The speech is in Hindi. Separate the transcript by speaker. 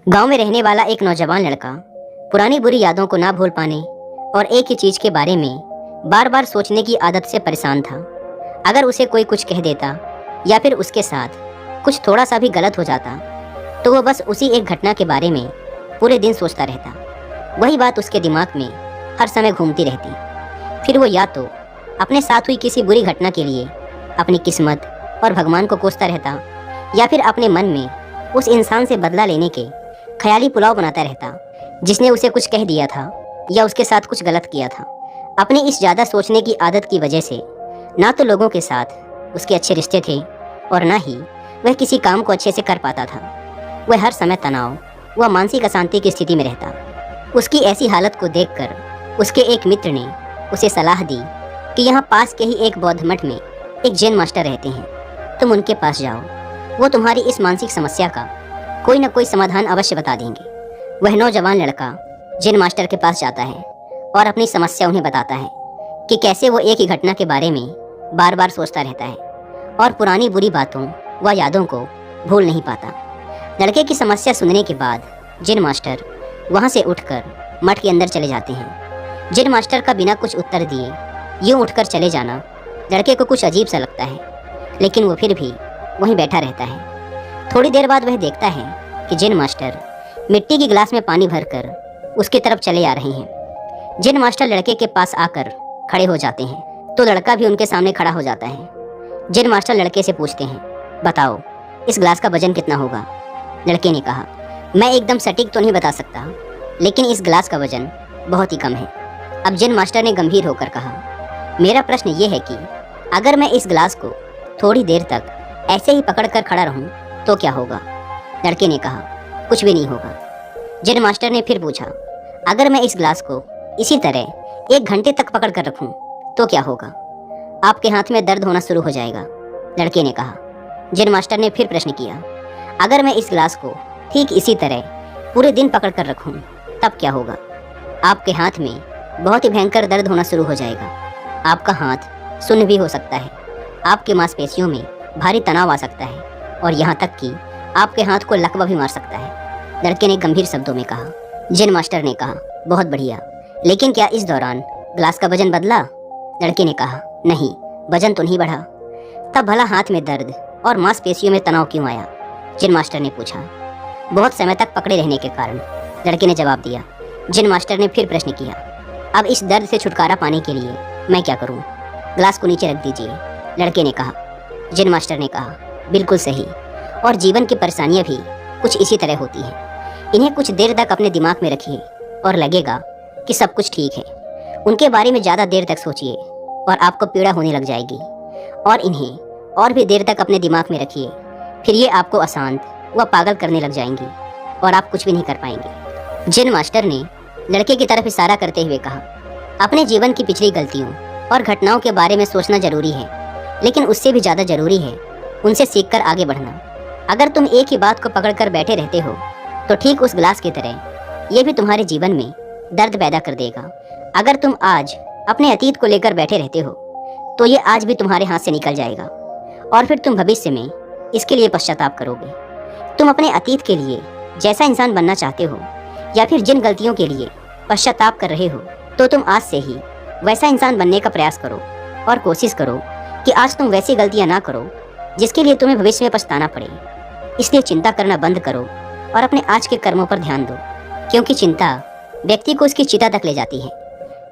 Speaker 1: गांव में रहने वाला एक नौजवान लड़का पुरानी बुरी यादों को ना भूल पाने और एक ही चीज के बारे में बार बार सोचने की आदत से परेशान था। अगर उसे कोई कुछ कह देता या फिर उसके साथ कुछ थोड़ा सा भी गलत हो जाता तो वो बस उसी एक घटना के बारे में पूरे दिन सोचता रहता। वही बात उसके दिमाग में हर समय घूमती रहती। फिर वो या तो अपने साथ हुई किसी बुरी घटना के लिए अपनी किस्मत और भगवान को कोसता रहता या फिर अपने मन में उस इंसान से बदला लेने के ख्याली पुलाव बनाता रहता जिसने उसे कुछ कह दिया था या उसके साथ कुछ गलत किया था। अपनी इस ज़्यादा सोचने की आदत की वजह से ना तो लोगों के साथ उसके अच्छे रिश्ते थे और ना ही वह किसी काम को अच्छे से कर पाता था। वह हर समय तनाव व मानसिक अशांति की स्थिति में रहता। उसकी ऐसी हालत को देखकर उसके एक मित्र ने उसे सलाह दी कि यहाँ पास के ही एक बौद्ध मठ में एक जैन मास्टर रहते हैं, तुम उनके पास जाओ, वो तुम्हारी इस मानसिक समस्या का कोई न कोई समाधान अवश्य बता देंगे। वह नौजवान लड़का जैन मास्टर के पास जाता है और अपनी समस्या उन्हें बताता है कि कैसे वो एक ही घटना के बारे में बार बार सोचता रहता है और पुरानी बुरी बातों व यादों को भूल नहीं पाता। लड़के की समस्या सुनने के बाद जैन मास्टर वहाँ से उठकर मठ के अंदर चले जाते हैं। जैन मास्टर का बिना कुछ उत्तर दिए यूँ उठकर चले जाना लड़के को कुछ अजीब सा लगता है, लेकिन वो फिर भी वहीं बैठा रहता है। थोड़ी देर बाद वह देखता है कि जैन मास्टर मिट्टी की गिलास में पानी भरकर उसकी तरफ चले आ रहे हैं। जैन मास्टर लड़के के पास आकर खड़े हो जाते हैं तो लड़का भी उनके सामने खड़ा हो जाता है। जैन मास्टर लड़के से पूछते हैं, बताओ इस गिलास का वजन कितना होगा? लड़के ने कहा, मैं एकदम सटीक तो नहीं बता सकता, लेकिन इस गिलास का वजन बहुत ही कम है। अब जैन मास्टर ने गंभीर होकर कहा, मेरा प्रश्न ये है कि अगर मैं इस गिलास को थोड़ी देर तक ऐसे ही पकड़कर खड़ा रहूं तो क्या होगा? लड़के ने कहा, कुछ भी नहीं होगा। जैन मास्टर ने फिर पूछा, अगर मैं इस गिलास को इसी तरह 1 घंटे तक पकड़ कर रखूं तो क्या होगा? आपके हाथ में दर्द होना शुरू हो जाएगा। लड़के ने कहा। जैन मास्टर ने फिर प्रश्न किया, अगर मैं इस गिलास को ठीक इसी तरह पूरे दिन पकड़ कर रखूं तब क्या होगा? आपके हाथ में बहुत ही भयंकर दर्द होना शुरू हो जाएगा। आपका हाथ सुन्न भी हो सकता है, आपके मांसपेशियों में भारी तनाव आ सकता है और यहाँ तक कि आपके हाथ को लकवा भी मार सकता है। लड़के ने गंभीर शब्दों में कहा। जैन मास्टर ने कहा, बहुत बढ़िया, लेकिन क्या इस दौरान ग्लास का वजन बदला? लड़के ने कहा, नहीं, वजन तो नहीं बढ़ा। तब भला हाथ में दर्द और मांसपेशियों में तनाव क्यों आया? जैन मास्टर ने पूछा। बहुत समय तक पकड़े रहने के कारण, लड़के ने जवाब दिया। जैन मास्टर ने फिर प्रश्न किया, अब इस दर्द से छुटकारा पाने के लिए मैं क्या करूं? ग्लास को नीचे रख दीजिए। लड़के ने कहा। जैन मास्टर ने कहा, बिल्कुल सही, और जीवन की परेशानियां भी कुछ इसी तरह होती हैं। इन्हें कुछ देर तक अपने दिमाग में रखिए और लगेगा कि सब कुछ ठीक है। उनके बारे में ज़्यादा देर तक सोचिए और आपको पीड़ा होने लग जाएगी, और इन्हें और भी देर तक अपने दिमाग में रखिए, फिर ये आपको अशांत व पागल करने लग जाएंगी और आप कुछ भी नहीं कर पाएंगे। जैन मास्टर ने लड़के की तरफ इशारा करते हुए कहा, अपने जीवन की पिछली गलतियों और घटनाओं के बारे में सोचना जरूरी है, लेकिन उससे भी ज़्यादा जरूरी है उनसे सीखकर आगे बढ़ना। अगर तुम एक ही बात को पकड़कर बैठे रहते हो तो ठीक उस गिलास की तरह ये भी तुम्हारे जीवन में दर्द पैदा कर देगा। अगर तुम आज अपने अतीत को लेकर बैठे रहते हो तो ये आज भी तुम्हारे हाथ से निकल जाएगा और फिर तुम भविष्य में इसके लिए पश्चाताप करोगे। तुम अपने अतीत के लिए जैसा इंसान बनना चाहते हो या फिर जिन गलतियों के लिए पश्चाताप कर रहे हो तो तुम आज से ही वैसा इंसान बनने का प्रयास करो और कोशिश करो कि आज तुम वैसी गलतियां ना करो जिसके लिए तुम्हें भविष्य में पछताना पड़े। इसलिए चिंता करना बंद करो और अपने आज के कर्मों पर ध्यान दो, क्योंकि चिंता व्यक्ति को उसकी चिता तक ले जाती है।